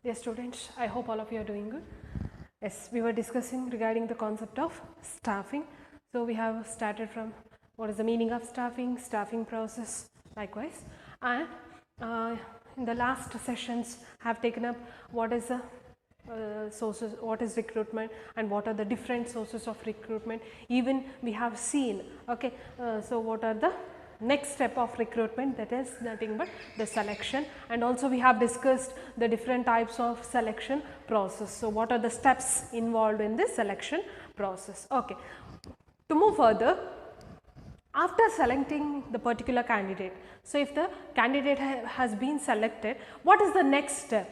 Dear students, I hope all of you are doing good. Yes, we were discussing regarding the concept of staffing. So we have started from what is the meaning of staffing, staffing process, likewise. And in the last sessions, have taken up what is the sources, what is recruitment and what are the different sources of recruitment. Even we have seen, okay, so what are the next step of recruitment, that is nothing but the selection, and also we have discussed the different types of selection process. So what are the steps involved in this selection process? Okay, to move further, after selecting the particular candidate, so if the candidate has been selected, what is the next step?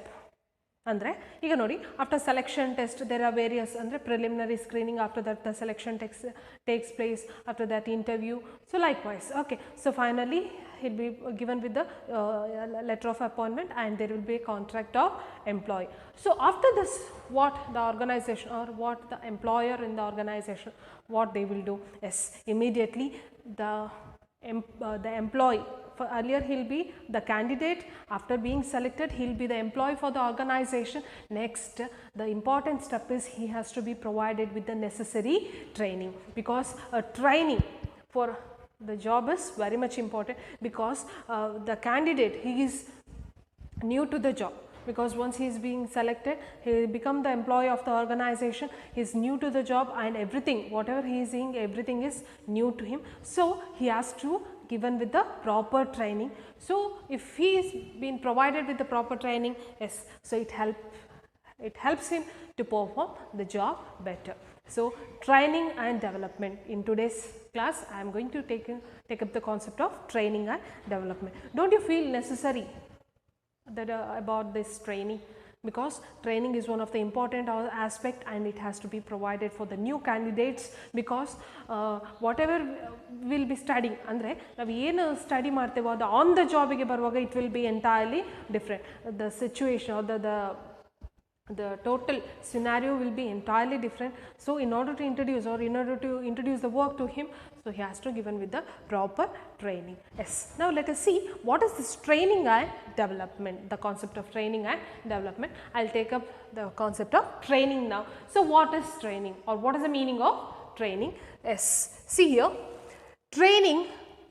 Andre ಈಗ ನೋಡಿ, after selection test there are various andre preliminary screening, after that the selection takes place, after that interview, so likewise. Okay, so finally he'll be given with the letter of appointment and there will be a contract of employee. So after this, what the organization or what the employer in the organization, what they will do is immediately the employee, for earlier he will be the candidate, after being selected he will be the employee for the organization. Next, the important step is he has to be provided with the necessary training, because training for the job is very much important, because the candidate, he is new to the job, because once he is being selected he will become the employee of the organization, he is new to the job and everything, whatever he is seeing, everything is new to him. So he has to given with the proper training. So if he is being provided with the proper training, yes, so it helps him to perform the job better. So training and development, in today's class I am going to take up the concept of training and development. Don't you feel necessary that about this training, because training is one of the important aspect and it has to be provided for the new candidates, because whatever will be studying, andre navu ಏನು study ಮಾಡ್ತೇವೋ ಅದು on the ಜಾಬಿಗೆ ಬರುವಾಗ it will be entirely different. The situation or the total scenario will be entirely different. So in order to introduce the work to him, so he has to given with the proper training. Yes, now let us see what is this training and development, the concept of training and development. I will take up the concept of training now. So what is training, or what is the meaning of training? Yes, see here, training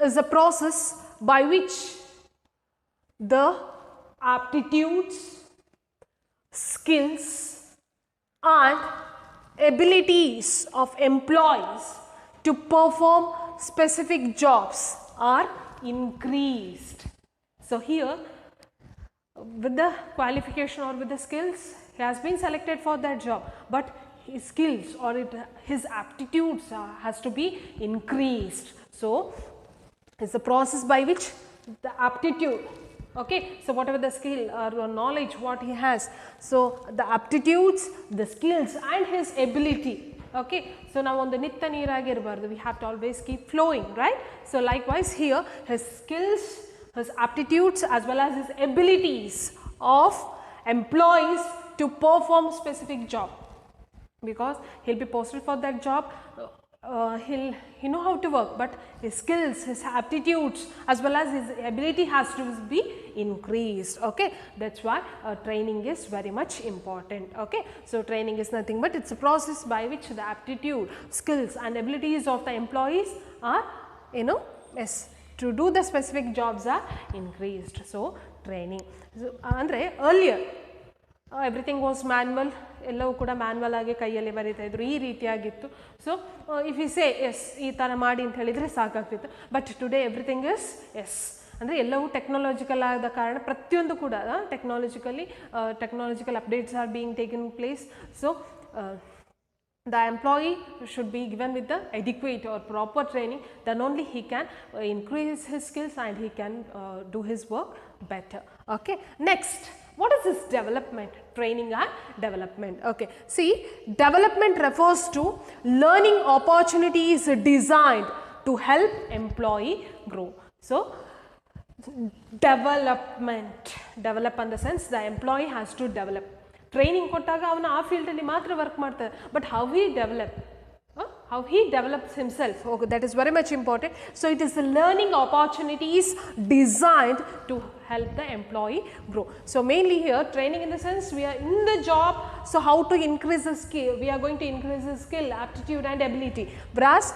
is a process by which the aptitudes, skills and abilities of employees to perform specific jobs are increased. So here, with the qualification or with the skills, he has been selected for that job, but his skills or his aptitudes has to be increased. So it's a process by which the aptitude, okay, so whatever the skill or knowledge what he has, so the aptitudes, the skills and his ability, okay, so now on the nitta neeragirbardu, we have to always keep flowing, right? So likewise here, his skills, his aptitudes as well as his abilities of employees to perform specific job, because he'll be posted for that job, he know how to work, but his skills, his aptitudes as well as his ability has to be increased. Okay, that's why training is very much important. Okay, so training is nothing but it's a process by which the aptitude, skills and abilities of the employees are, yes, to do the specific jobs are increased. So training, so andre earlier everything was manual, ಎಲ್ಲವೂ ಕೂಡ manual ಆಗಿ ಕೈಯಲ್ಲಿ ಬರೀತಾ ಇದ್ರು, ಈ ರೀತಿಯಾಗಿತ್ತು. So if you say yes ಈ ಥರ ಮಾಡಿ ಅಂತ ಹೇಳಿದರೆ ಸಾಕಾಗ್ತಿತ್ತು, but today everything is yes, ಅಂದರೆ ಎಲ್ಲವೂ ಟೆಕ್ನಾಲಜಿಕಲ್ ಆದ ಕಾರಣ ಪ್ರತಿಯೊಂದು ಕೂಡ technological updates are being taken place. So the employee should be given with the adequate or proper training, then only he can increase his skills and he can do his work better. Okay, next, what is this development, training and development? Okay, see, development refers to learning opportunities designed to help employee grow. So develop in the sense the employee has to develop. Training ಕೊಟ್ಟಾಗ ಅವನು ಆ ಫೀಲ್ಡಲ್ಲಿ ಮಾತ್ರ work ಮಾಡ್ತಾರೆ, but how how he develops himself. Okay, that is very much important. So, it is the learning opportunities designed to help the employee grow. So, mainly here training in the sense we are in the job. So, how to increase the skill, we are going to increase the skill, aptitude and ability, whereas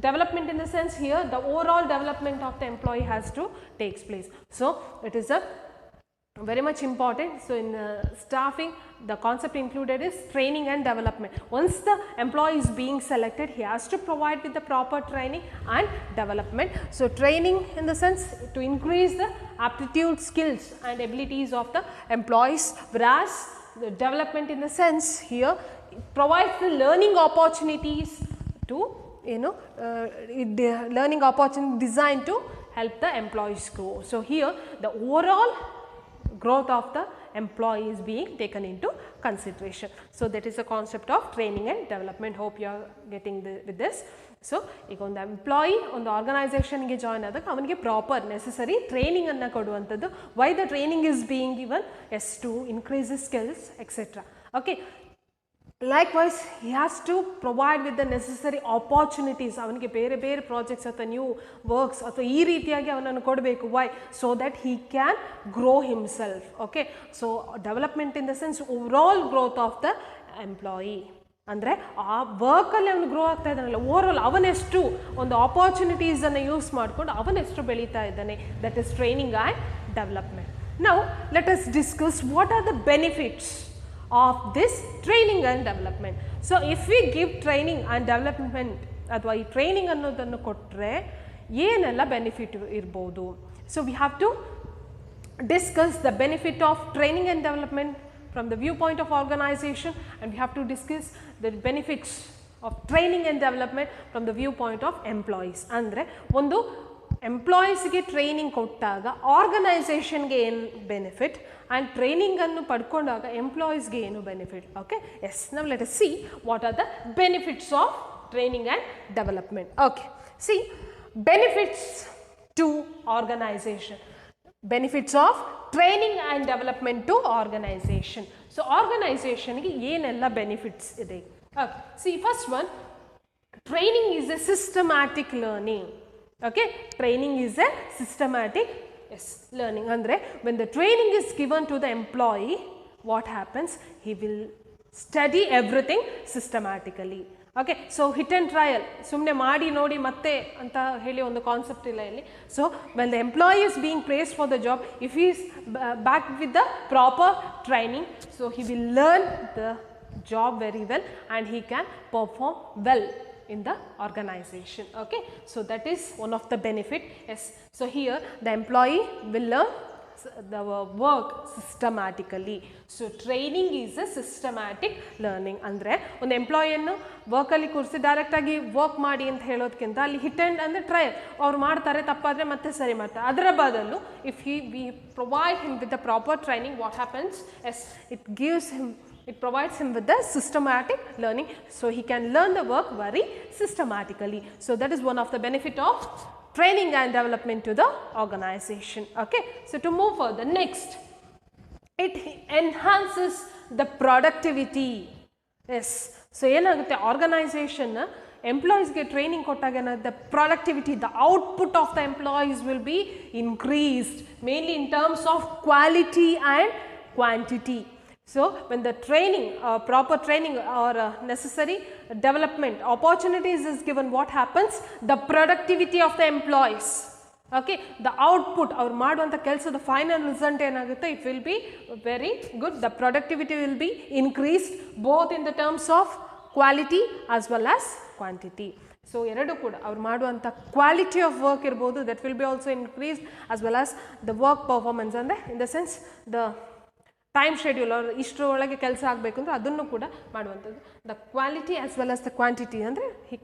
development in the sense here the overall development of the employee has to takes place. So, it is a very much important. So, in staffing the concept included is training and development. Once the employee is being selected, he has to provide with the proper training and development. So, training in the sense to increase the aptitude, skills and abilities of the employees, whereas the development in the sense here provides the learning opportunities to learning opportunity designed to help the employees grow. So, here the overall growth of the employee is being taken into consideration. So, that is the concept of training and development. Hope you are getting with this. So, ಈಗ ಒಂದು employee ಒಂದು ಆರ್ಗನೈಸೇಷನ್ಗೆ join ಆದಾಗ ಅವನಿಗೆ proper necessary training ಅನ್ನು ಕೊಡುವಂಥದ್ದು. Why the training is being given as to increase the skills etcetera. Okay, likewise he has to provide with the necessary opportunities. ಅವನಿಗೆ ಬೇರೆ ಬೇರೆ ಪ್ರಾಜೆಕ್ಟ್ಸ್ ಅಥವಾ ನ್ಯೂ ವರ್ಕ್ಸ್ ಅಥವಾ ಈ ರೀತಿಯಾಗಿ ಅವನನ್ನು ಕೊಡಬೇಕು. Why? So that he can grow himself. Okay, so development in the sense overall growth of the employee, ಅಂದರೆ ಆ ವರ್ಕಲ್ಲಿ ಅವನು ಗ್ರೋ ಆಗ್ತಾ ಇದ್ದಾನಲ್ಲ, ಓವರಾಲ್ ಅವನೆಷ್ಟು ಒಂದು ಆಪರ್ಚುನಿಟೀಸನ್ನು ಯೂಸ್ ಮಾಡಿಕೊಂಡು ಅವನೆಷ್ಟು ಬೆಳೀತಾ ಇದ್ದಾನೆ. That is training and development. Now let us discuss what are the benefits of this training and development. So, if we give training and development ಅಥವಾ ಈ ಟ್ರೈನಿಂಗ್ ಅನ್ನೋದನ್ನು ಕೊಟ್ಟರೆ ಏನೆಲ್ಲ ಬೆನಿಫಿಟ್ ಇರ್ಬೋದು. So, we have to discuss the benefit of training and development from the viewpoint of organization, and we have to discuss the benefits of training and development from the viewpoint of employees. ಅಂದರೆ ಒಂದು ಎಂಪ್ಲಾಯೀಸ್ಗೆ training ಕೊಟ್ಟಾಗ ಆರ್ಗನೈಸೇಷನ್ಗೆ ಏನು benefit and ಟ್ರೈನಿಂಗನ್ನು ಪಡ್ಕೊಂಡಾಗ ಎಂಪ್ಲಾಯೀಸ್ಗೆ ಏನು benefit. Okay, yes, ನಾವು let us see what are the benefits of training and development. Okay, see benefits to organisation, benefits of training and development to organisation. So, ಆರ್ಗನೈಸೇಷನ್ಗೆ ಏನೆಲ್ಲ ಬೆನಿಫಿಟ್ಸ್ ಇದೆ. Okay, see first one, training is a systematic learning. Okay, training is a systematic learning. Andre when the training is given to the employee, what happens? He will study everything systematically. Okay, so hit and trial, sumne maadi nodi matte anta heli ಒಂದು concept ಇಲ್ಲ ಇಲ್ಲಿ. So, when the employee is being praised for the job, if he is backed with the proper training, so he will learn the job very well and he can perform well in the organization. Okay, so that is one of the benefit. Yes, so here the employee will learn the work systematically. So, training is a systematic learning. ಅಂದರೆ ಒಂದು ಎಂಪ್ಲಾಯಿಯನ್ನು ವರ್ಕಲ್ಲಿ ಕೂರಿಸಿ ಡೈರೆಕ್ಟಾಗಿ work ಮಾಡಿ ಅಂತ ಹೇಳೋದಕ್ಕಿಂತ ಅಲ್ಲಿ hit and ಅಂದರೆ trial, ಅವ್ರು ಮಾಡ್ತಾರೆ, ತಪ್ಪಾದರೆ ಮತ್ತೆ ಸರಿ ಮಾಡ್ತಾರೆ. ಅದರ ಬದಲು if we provide him with the proper training, what happens? Yes, it provides him with the systematic learning, so he can learn the work very systematically. So, that is one of the benefit of training and development to the organization. Okay, so to move further, next, it enhances the productivity. Yes, so ಏನಾಗುತ್ತೆ, organization ಎಂಪ್ಲಾಯೀಸ್ಗೆ training ಕೊಟ್ಟಾಗ the productivity, the output of the employees will be increased, mainly in terms of quality and quantity. So, when the training, proper training or necessary development opportunities is given, what happens? The productivity of the employees, okay, the output, our ಮಾಡುವಂತ ಕೆಲಸದ final result ಏನಾಗುತ್ತೆ, it will be very good. The productivity will be increased both in the terms of quality as well as quantity. So, ಎರಡು ಕೂಡ ಅವ್ರು ಮಾಡುವಂಥ quality of work ಇರ್ಬೋದು, that will be also increased, as well as the work performance, ಅಂದರೆ in the sense the time schedule ಅವ್ರು ಇಷ್ಟರೊಳಗೆ ಕೆಲಸ ಆಗಬೇಕು ಅಂದರೆ ಅದನ್ನು ಕೂಡ ಮಾಡುವಂಥದ್ದು. The quality as well as the quantity, ಅಂದರೆ he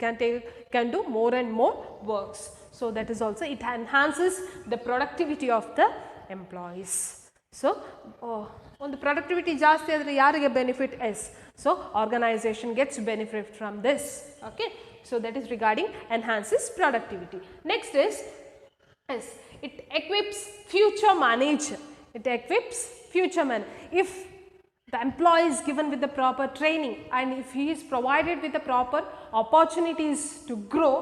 can do more and more works. So that is also it enhances the productivity of the employees. So ಒಂದು ಪ್ರೊಡಕ್ಟಿವಿಟಿ ಜಾಸ್ತಿ ಆದರೆ ಯಾರಿಗೆ benefit? Yes, so organisation gets benefit from this. Okay, so that is regarding enhances productivity. Next is, yes, it equips future manager. It equips future man. If the employee is given with the proper training and if he is provided with the proper opportunities to grow,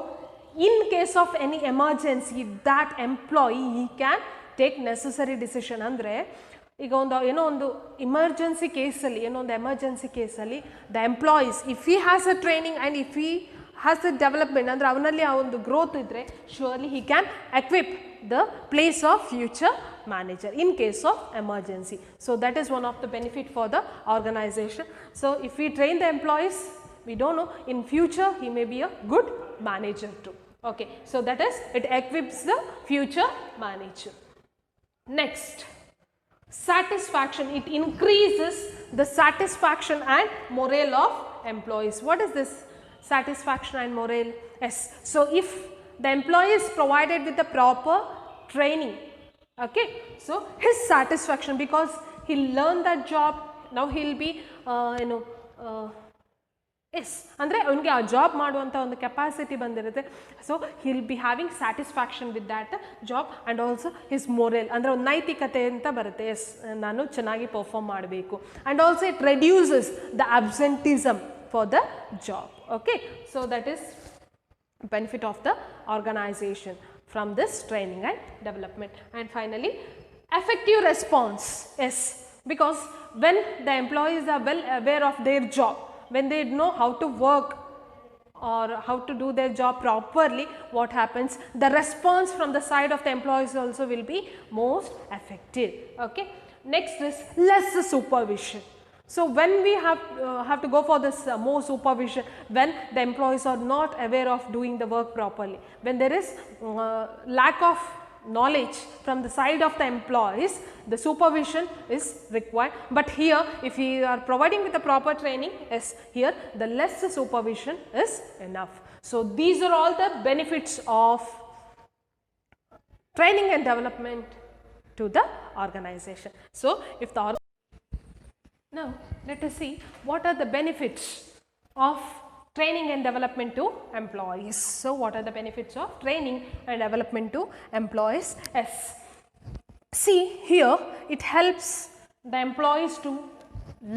in case of any emergency, that employee he can take necessary decision. Andre ಈಗ ಒಂದು emergency case ಅಲ್ಲಿ emergency case ಅಲ್ಲಿ the employees, if he has a training and if he has a development, ಅಂದ್ರೆ ಅವನಲ್ಲಿ ಆ ಒಂದು growth ಇದ್ರೆ, surely he can equip the place of future manager in case of emergency. So that is one of the benefit for the organization. So if we train the employees, we don't know, in future he may be a good manager too. Okay, so that is, it equips the future manager. Next, satisfaction. It increases the satisfaction and morale of employees. What is this satisfaction and morale? Yes, so if the employee is provided with the proper training, okay, so his satisfaction, because he learned that job, now he will be yes ಅಂದರೆ ಅವನಿಗೆ ಆ job ಮಾಡುವಂಥ ಒಂದು capacity ಬಂದಿರುತ್ತೆ. So he'll be having satisfaction with that job and also his moral, ಅಂದರೆ ಒಂದು ನೈತಿಕತೆ ಅಂತ ಬರುತ್ತೆ. ಎಸ್, ನಾನು ಚೆನ್ನಾಗಿ ಪರ್ಫಾರ್ಮ್ ಮಾಡಬೇಕು. And also it reduces the absenteeism for the job. Okay, so that is benefit of the organization from this training and development. And finally, effective response. Yes, because when the employees are well aware of their job, when they know how to work or how to do their job properly, what happens? The response from the side of the employees also will be most effective. Okay. Next is less supervision. So when we have to go for this more supervision, when the employees are not aware of doing the work properly, when there is lack of knowledge from the side of the employees, the supervision is required. But here, if we are providing with the proper training, yes, here the less supervision is enough. So these are all the benefits of training and development to the organization. So if the now let us see what are the benefits of training and development to employees. So what are the benefits of training and development to employees? Yes, see here it helps the employees to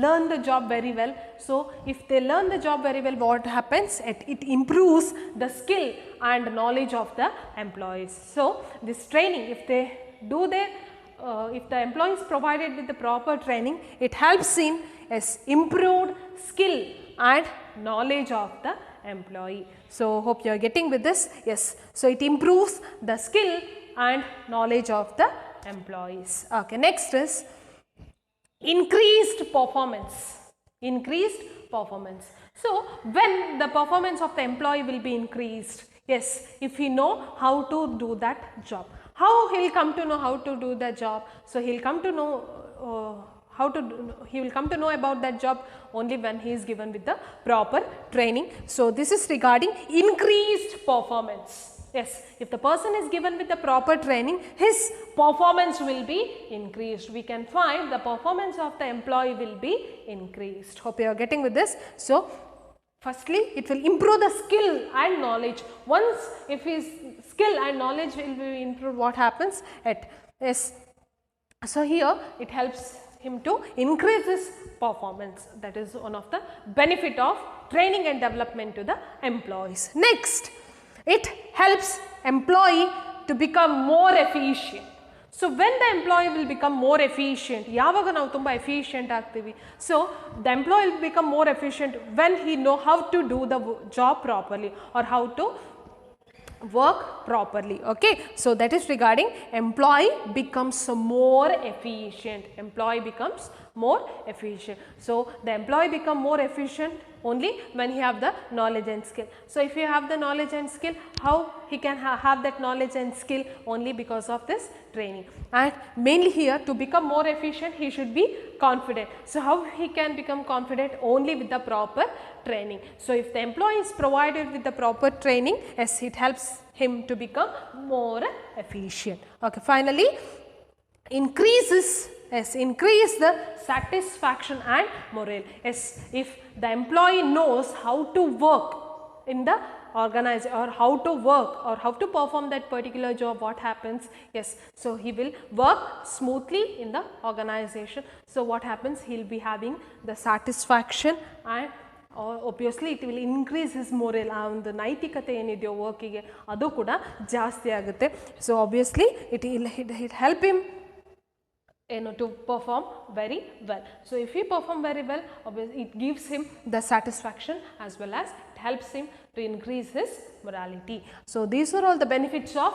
learn the job very well. So if they learn the job very well, what happens? It improves the skill and knowledge of the employees. So this training, if they do their if the employee is provided with the proper training, it helps in improved skill and knowledge of the employee. So hope you are getting with this. Yes, so it improves the skill and knowledge of the employees. Okay, next is increased performance. Increased performance. So when the performance of the employee will be increased, yes, if he know how to do that job. How he will come to know how to do the job? So he will come to know he will come to know about that job only when he is given with the proper training. So this is regarding increased performance. Yes, if the person is given with the proper training, his performance will be increased. We can find the performance of the employee will be increased. Hope you are getting with this. So firstly, it will improve the skill and knowledge. Once if his skill and knowledge will be improved, what happens? Yes, so here it helps him to increase his performance. That is one of the benefit of training and development to the employees. Next, it helps employee to become more efficient. So when the employee will become more efficient, yavaga ನಾವು ತುಂಬ efficient ಆಗ್ತೀವಿ. So the employee will become more efficient when he know how to do the job properly or how to work properly. Okay, so that is regarding employee becomes more efficient. Employee becomes more efficient. So the employee become more efficient only when he have the knowledge and skill. So if you have the knowledge and skill, how he can have that knowledge and skill? Only because of this training. And mainly here, to become more efficient, he should be confident. So how he can become confident? Only with the proper training. So if the employee is provided with the proper training, yes, it helps him to become more efficient. Okay, finally, increase the satisfaction and morale. Yes, if the employee knows how to work in the organize or how to work or how to perform that particular job, what happens? Yes, so he will work smoothly in the organization. So what happens? He will be having the satisfaction, and obviously it will increase his morale. ಆ ಒಂದು ನೈತಿಕತೆ ಏನಿದೆಯೋ ವರ್ಕಿಗೆ ಅದು ಕೂಡ ಜಾಸ್ತಿ ಆಗುತ್ತೆ. So obviously it help him to perform very well. So if he perform very well, obviously it gives him the satisfaction as well as it helps him to increase his morality. So these are all the benefits of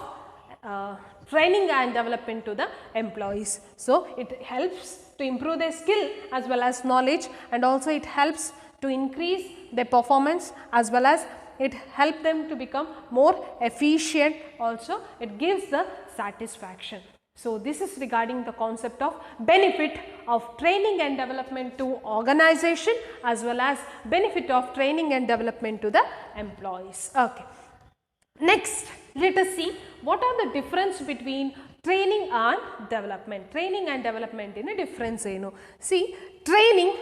training and development to the employees. So it helps to improve their skill as well as knowledge, and also it helps to increase their performance as well as it helps them to become more efficient. Also it gives the satisfaction. So this is regarding the concept of benefit of training and development to organization as well as benefit of training and development to the employees. Okay. Next, let us see what are the difference between training and development. Training and development in a difference. See, training,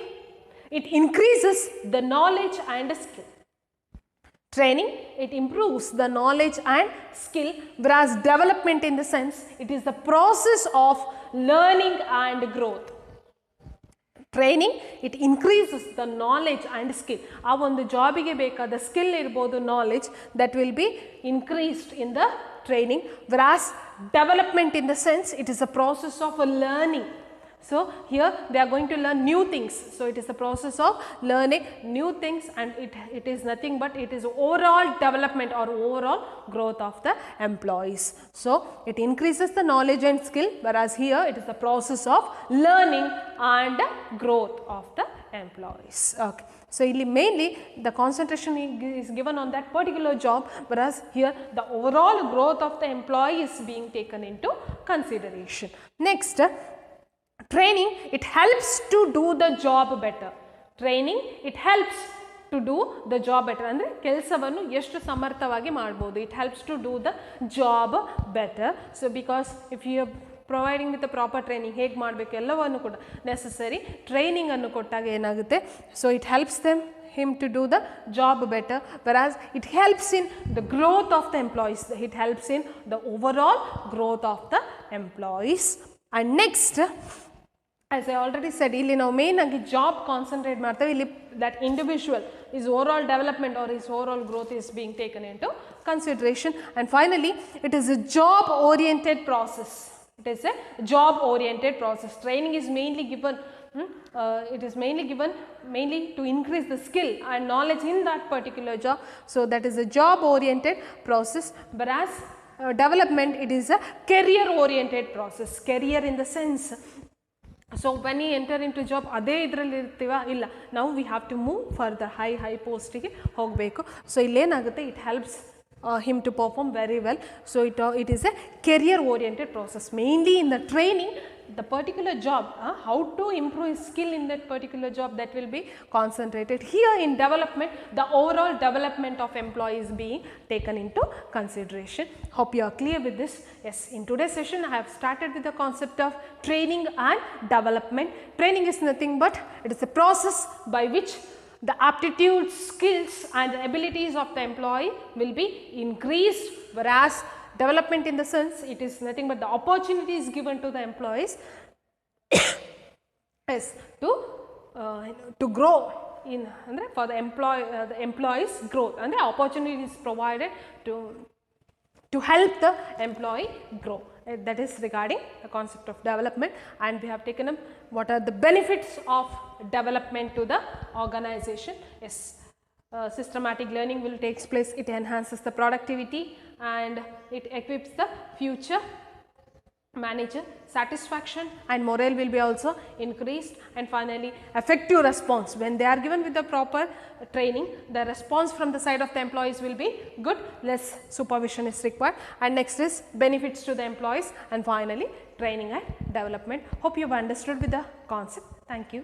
it increases the knowledge and skill. Training, it improves the knowledge and skill, whereas development in the sense, it is the process of learning and growth. Training, it increases the knowledge and skill. ಆ ಒಂದು ಜಾಬಿಗೆ ಬೇಕಾದ skill ಇರ್ಬೋದು, knowledge that will be increased in the training, whereas development in the sense, it is a process of learning. So here they are going to learn new things. So it is the process of learning new things, and it is nothing but it is overall development or overall growth of the employees. So it increases the knowledge and skill, whereas here it is the process of learning and growth of the employees. Okay. So mainly the concentration is given on that particular job, whereas here the overall growth of the employee is being taken into consideration. Next, training, it helps to do the job better. Training, it helps to do the job better. ಅಂದರೆ ಕೆಲಸವನ್ನು ಎಷ್ಟು ಸಮರ್ಥವಾಗಿ ಮಾಡಬಹುದು. It helps to do the job better. So because if you are providing with the proper training, ಹೇಗೆ ಮಾಡಬೇಕು ಎಲ್ಲವನ್ನು ಕೂಡ necessary training ಅನ್ನು ಕೊಟ್ಟಾಗ ಏನಾಗುತ್ತೆ, so it helps him to do the job better, whereas it helps in the growth of the employees. It helps in the overall growth of the employees. And next, as I already said, ಇಲ್ಲಿ ನಾವು main ಆಗಿ job concentrate ಮಾಡ್ತೇವೆ. ಇಲ್ಲಿ that individual, his overall development or his overall growth is being taken into consideration. And finally, it is a job oriented process. It is a job oriented process. Training is mainly given it is mainly given to increase the skill and knowledge in that particular job. So that is a job oriented process, whereas development, it is a career oriented process. Career in the sense, so when we enter into job ಅದೇ ಇದರಲ್ಲಿ ಇರ್ತೀವ ಇಲ್ಲ, now we have to move further high post ಗೆ ಹೋಗಬೇಕು. So ಇಲ್ಲೇನಾಗುತ್ತೆ, it helps him to perform very well. So it is a career oriented process. Mainly in the training, the particular job, how to improve his skill in that particular job, that will be concentrated. Here in development, the overall development of employees being taken into consideration. Hope you are clear with this. Yes, in today's session I have started with the concept of training and development. Training is nothing but it is a process by which the aptitudes, skills and the abilities of the employee will be increased, whereas development in the sense, it is nothing but the opportunities given to the employees is to grow in for the employees growth, and the opportunities provided to help the employee grow. That is regarding the concept of development, and we have taken up what are the benefits of development to the organization. Yes, systematic learning will take place. It enhances the productivity and it equips the future manager. Satisfaction and morale will be also increased. And finally, effective response. When they are given with the proper training, the response from the side of the employees will be good. Less supervision is required. And next is benefits to the employees, and finally training and development. Hope you have understood with the concept. Thank you.